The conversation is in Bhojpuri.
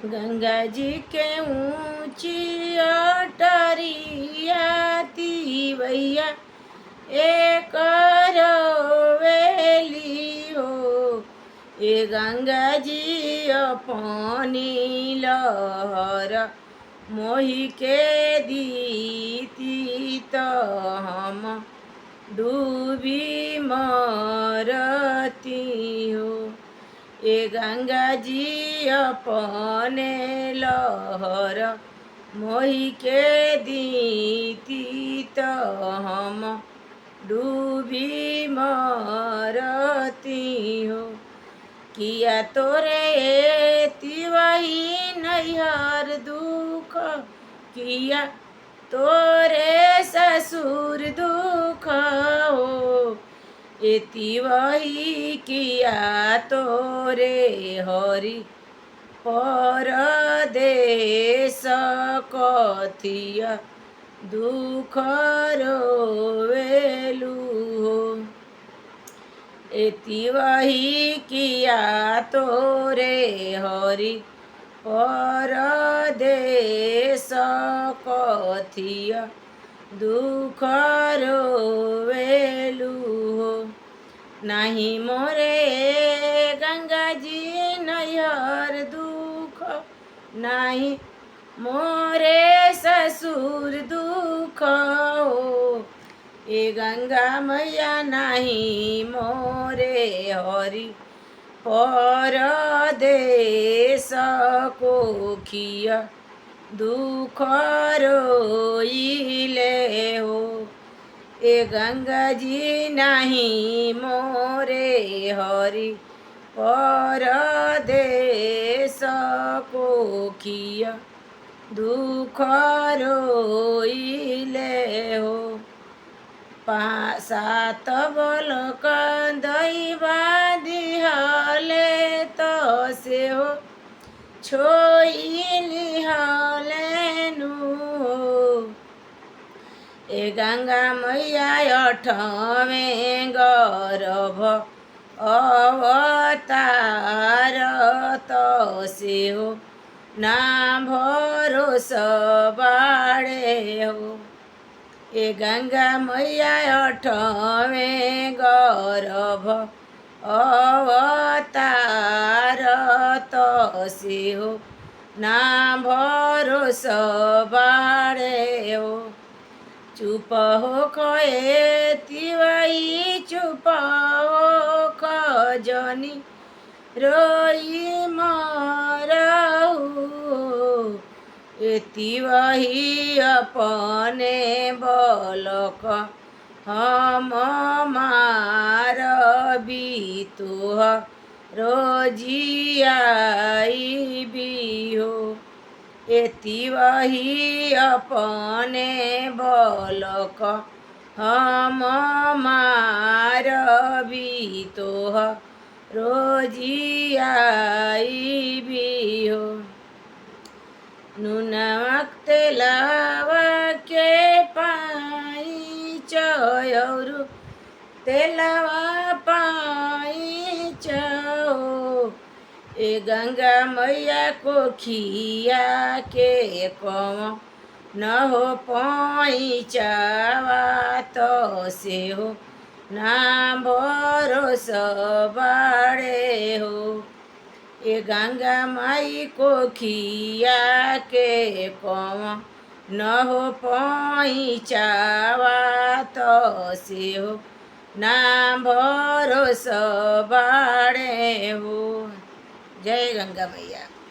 गंगा जी के ऊंची अटरिया तिवैया एक रोवेली हो। ए गंगा जी अपनी लहर मोहि के दीती तो हम डूबी मरती हो। ए गंगा जी अपने लहर मोहि के दीती तो हम डूबी मरती हो। किया तोरे तिवही नैहर दुख, किया तोरे ससुर दुख हो। एति वही किया तोरे हरि परदेश कथिया दुख रोवेलु हो। एति वही किया तोरे हरि परदेश कथिया दुख रोवेलु हो। नाही मोरे गंगा जी नैहर दुख, नाही मोरे ससुर दुख हो। ए गंगा मैया नाही मोरे हरि परदेश कोखिया दुख रोइले हो। ए गंगा जी नाही मोरे हरि परदेश कोखिया दुख रोइले हो। सात बलक दैवा दिहले तो से हो छोइली हलेनु हो। ए गंगा मैया अठवें गर्भ अवतार तो से हो ना भरोस बाड़े हो। ए गंगा मैया अठवें गर्भ अवतार तो से हो ना भरोस बाड़े हो। चुप हो खए तिवही चुप हो खजनी रोई मरहु। एति वही अपने बलक हम मारबी तुह रोजियाई भी हो। एति वही अपने बलक हम मारबी तुह रोजियाई भी हो। नुनमक तेलावा के पाई चयरु तेलावा पाई चो। ए गंगा मैया कोखिया के कम न हो पैचावा तो से हो ना भरोस बाड़े हो। ए गंगा माई कोखिया के कम न हो पैचावा तो से हो ना भरोस बाड़े हो। जय गंगा मैया।